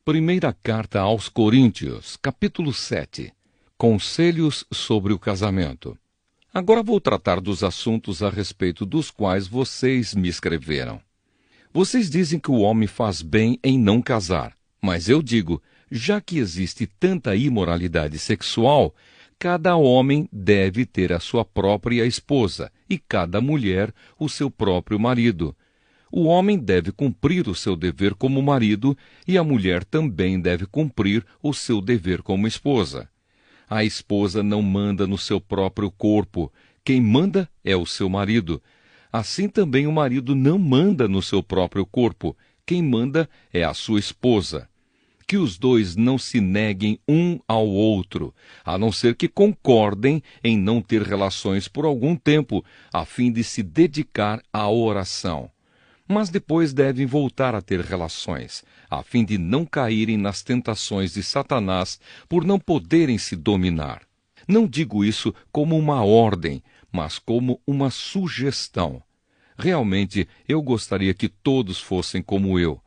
Primeira carta aos Coríntios, capítulo 7. Conselhos sobre o casamento. Agora vou tratar dos assuntos a respeito dos quais vocês me escreveram. Vocês dizem que o homem faz bem em não casar, mas eu digo, já que existe tanta imoralidade sexual, cada homem deve ter a sua própria esposa e cada mulher o seu próprio marido. O homem deve cumprir o seu dever como marido e a mulher também deve cumprir o seu dever como esposa. A esposa não manda no seu próprio corpo. Quem manda é o seu marido. Assim também o marido não manda no seu próprio corpo. Quem manda é a sua esposa. Que os dois não se neguem um ao outro, a não ser que concordem em não ter relações por algum tempo, a fim de se dedicar à oração. Mas depois devem voltar a ter relações, a fim de não caírem nas tentações de Satanás por não poderem se dominar. Não digo isso como uma ordem, mas como uma sugestão. Realmente, eu gostaria que todos fossem como eu.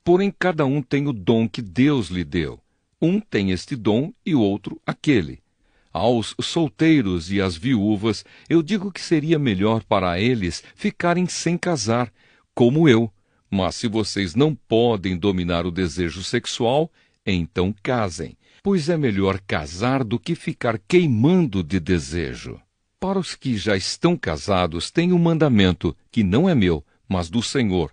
Porém, cada um tem o dom que Deus lhe deu. Um tem este dom e o outro aquele. Aos solteiros e às viúvas, eu digo que seria melhor para eles ficarem sem casar, como eu. Mas se vocês não podem dominar o desejo sexual, então casem, pois é melhor casar do que ficar queimando de desejo. Para os que já estão casados, tem um mandamento, que não é meu, mas do Senhor,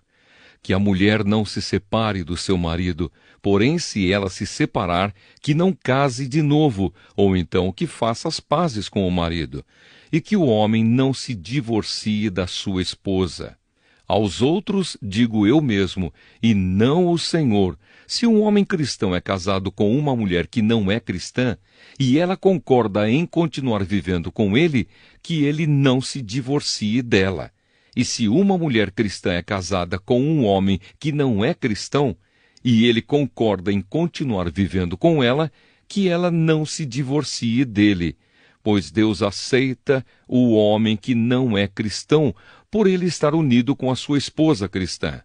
que a mulher não se separe do seu marido, porém se ela se separar, que não case de novo, ou então que faça as pazes com o marido, e que o homem não se divorcie da sua esposa. Aos outros digo eu mesmo, e não o Senhor, se um homem cristão é casado com uma mulher que não é cristã, e ela concorda em continuar vivendo com ele, que ele não se divorcie dela. E se uma mulher cristã é casada com um homem que não é cristão, e ele concorda em continuar vivendo com ela, que ela não se divorcie dele. Pois Deus aceita o homem que não é cristão, por ele estar unido com a sua esposa cristã.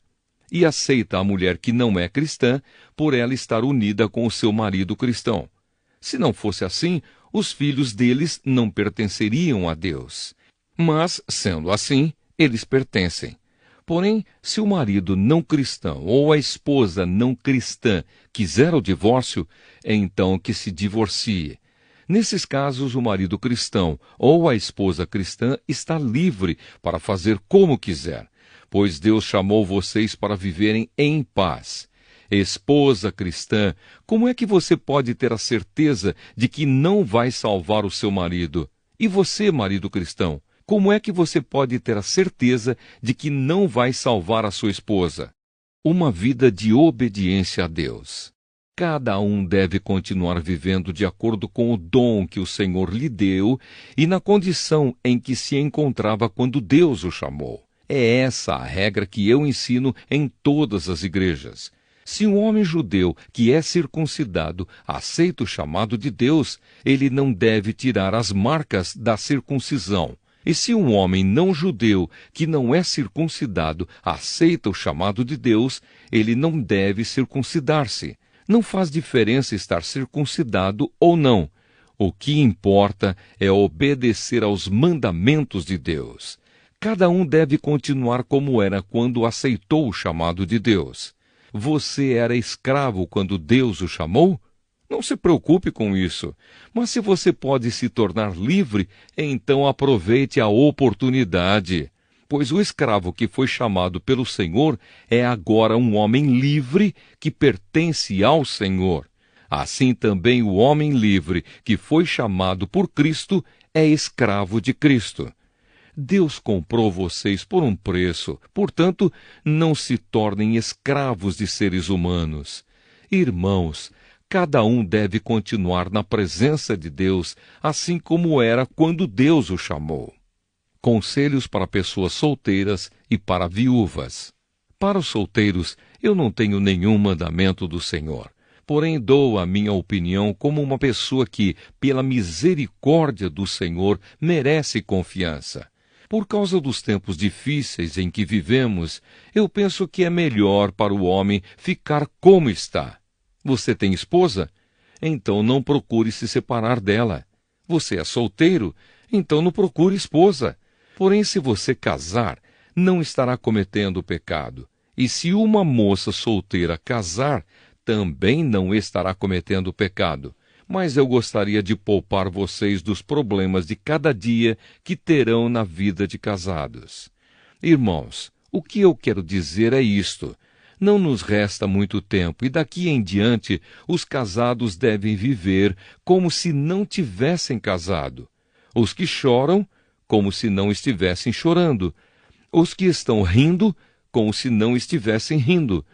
E aceita a mulher que não é cristã, por ela estar unida com o seu marido cristão. Se não fosse assim, os filhos deles não pertenceriam a Deus. Mas, sendo assim, eles pertencem. Porém, se o marido não cristão ou a esposa não cristã quiser o divórcio, então que se divorcie. Nesses casos, o marido cristão ou a esposa cristã está livre para fazer como quiser, pois Deus chamou vocês para viverem em paz. Esposa cristã, como é que você pode ter a certeza de que não vai salvar o seu marido? E você, marido cristão, como é que você pode ter a certeza de que não vai salvar a sua esposa? Uma vida de obediência a Deus. Cada um deve continuar vivendo de acordo com o dom que o Senhor lhe deu e na condição em que se encontrava quando Deus o chamou. É essa a regra que eu ensino em todas as igrejas. Se um homem judeu que é circuncidado aceita o chamado de Deus, ele não deve tirar as marcas da circuncisão. E se um homem não judeu que não é circuncidado aceita o chamado de Deus, ele não deve circuncidar-se. Não faz diferença estar circuncidado ou não. O que importa é obedecer aos mandamentos de Deus. Cada um deve continuar como era quando aceitou o chamado de Deus. Você era escravo quando Deus o chamou? Não se preocupe com isso. Mas se você pode se tornar livre, então aproveite a oportunidade. Pois o escravo que foi chamado pelo Senhor é agora um homem livre que pertence ao Senhor. Assim também o homem livre que foi chamado por Cristo é escravo de Cristo. Deus comprou vocês por um preço, portanto, não se tornem escravos de seres humanos. Irmãos, cada um deve continuar na presença de Deus, assim como era quando Deus o chamou. Conselhos para pessoas solteiras e para viúvas. Para os solteiros, eu não tenho nenhum mandamento do Senhor. Porém, dou a minha opinião como uma pessoa que, pela misericórdia do Senhor, merece confiança. Por causa dos tempos difíceis em que vivemos, eu penso que é melhor para o homem ficar como está. Você tem esposa? Então não procure se separar dela. Você é solteiro? Então não procure esposa. Porém, se você casar, não estará cometendo pecado. E se uma moça solteira casar, também não estará cometendo pecado. Mas eu gostaria de poupar vocês dos problemas de cada dia que terão na vida de casados. Irmãos, o que eu quero dizer é isto. Não nos resta muito tempo e daqui em diante os casados devem viver como se não tivessem casado. Os que choram, como se não estivessem chorando. Os que estão rindo, como se não estivessem rindo.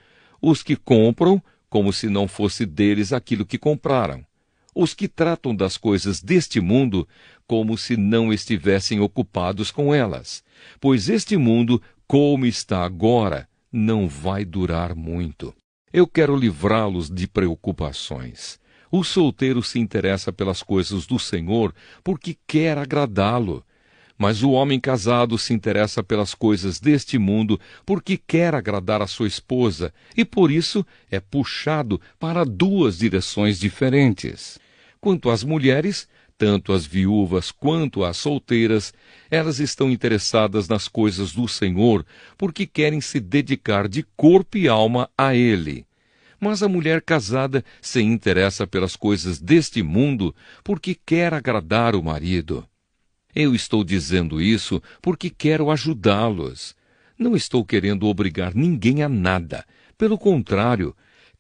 Os que compram, como se não fosse deles aquilo que compraram. Os que tratam das coisas deste mundo, como se não estivessem ocupados com elas. Pois este mundo, como está agora, não vai durar muito. Eu quero livrá-los de preocupações. O solteiro se interessa pelas coisas do Senhor porque quer agradá-lo. Mas o homem casado se interessa pelas coisas deste mundo porque quer agradar a sua esposa e por isso é puxado para duas direções diferentes. Quanto às mulheres, tanto as viúvas quanto as solteiras, elas estão interessadas nas coisas do Senhor porque querem se dedicar de corpo e alma a Ele. Mas a mulher casada se interessa pelas coisas deste mundo porque quer agradar o marido. Eu estou dizendo isso porque quero ajudá-los. Não estou querendo obrigar ninguém a nada. Pelo contrário,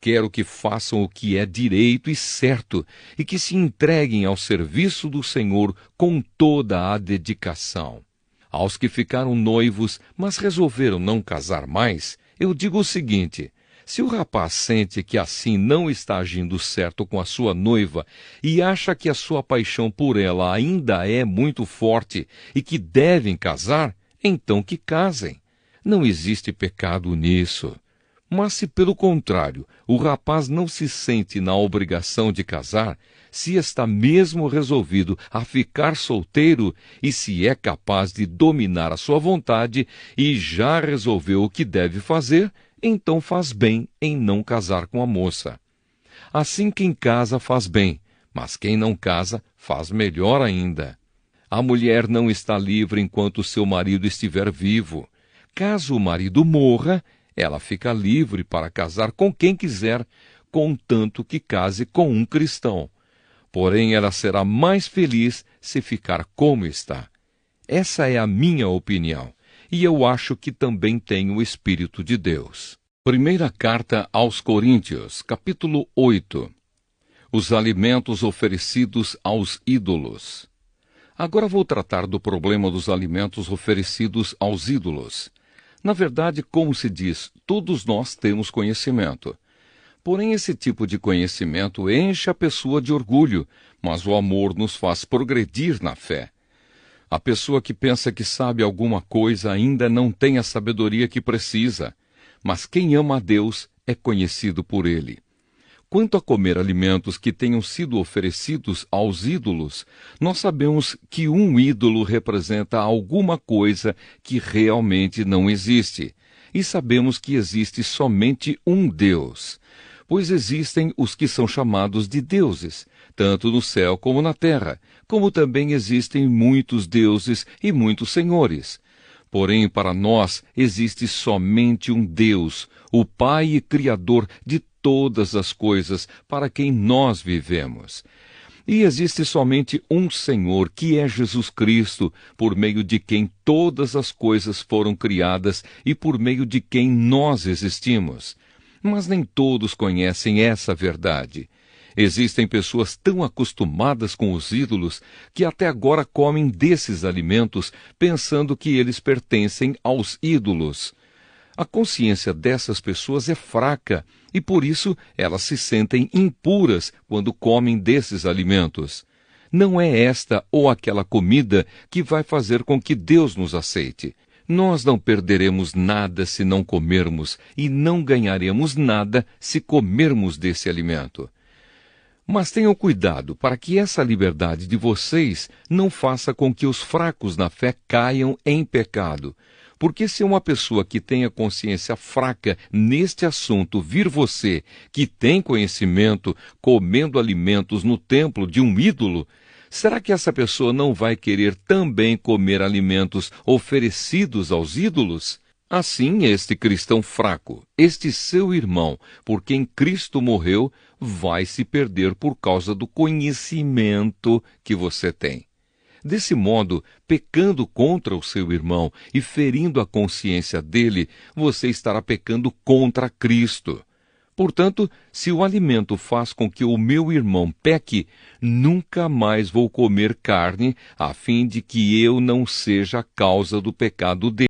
quero que façam o que é direito e certo e que se entreguem ao serviço do Senhor com toda a dedicação. Aos que ficaram noivos, mas resolveram não casar mais, eu digo o seguinte: se o rapaz sente que assim não está agindo certo com a sua noiva e acha que a sua paixão por ela ainda é muito forte e que devem casar, então que casem. Não existe pecado nisso. Mas se, pelo contrário, o rapaz não se sente na obrigação de casar, se está mesmo resolvido a ficar solteiro e se é capaz de dominar a sua vontade e já resolveu o que deve fazer, então faz bem em não casar com a moça. Assim quem casa faz bem, mas quem não casa faz melhor ainda. A mulher não está livre enquanto seu marido estiver vivo. Caso o marido morra, ela fica livre para casar com quem quiser, contanto que case com um cristão. Porém, ela será mais feliz se ficar como está. Essa é a minha opinião. E eu acho que também tem o Espírito de Deus. Primeira carta aos Coríntios, capítulo 8. Os alimentos oferecidos aos ídolos. Agora vou tratar do problema dos alimentos oferecidos aos ídolos. Na verdade, como se diz, todos nós temos conhecimento. Porém, esse tipo de conhecimento enche a pessoa de orgulho, mas o amor nos faz progredir na fé. A pessoa que pensa que sabe alguma coisa ainda não tem a sabedoria que precisa, mas quem ama a Deus é conhecido por Ele. Quanto a comer alimentos que tenham sido oferecidos aos ídolos, nós sabemos que um ídolo representa alguma coisa que realmente não existe, e sabemos que existe somente um Deus, pois existem os que são chamados de deuses, tanto no céu como na terra, como também existem muitos deuses e muitos senhores. Porém, para nós existe somente um Deus, o Pai e Criador de todas as coisas para quem nós vivemos. E existe somente um Senhor, que é Jesus Cristo, por meio de quem todas as coisas foram criadas e por meio de quem nós existimos. Mas nem todos conhecem essa verdade. Existem pessoas tão acostumadas com os ídolos que até agora comem desses alimentos pensando que eles pertencem aos ídolos. A consciência dessas pessoas é fraca e por isso elas se sentem impuras quando comem desses alimentos. Não é esta ou aquela comida que vai fazer com que Deus nos aceite. Nós não perderemos nada se não comermos e não ganharemos nada se comermos desse alimento. Mas tenham cuidado para que essa liberdade de vocês não faça com que os fracos na fé caiam em pecado, Porque se uma pessoa que tem a consciência fraca neste assunto vir você, que tem conhecimento, comendo alimentos no templo de um ídolo, será que essa pessoa não vai querer também comer alimentos oferecidos aos ídolos? Assim, este cristão fraco, este seu irmão, por quem Cristo morreu, vai se perder por causa do conhecimento que você tem. Desse modo, pecando contra o seu irmão e ferindo a consciência dele, você estará pecando contra Cristo. Portanto, se o alimento faz com que o meu irmão peque, nunca mais vou comer carne, a fim de que eu não seja a causa do pecado dele.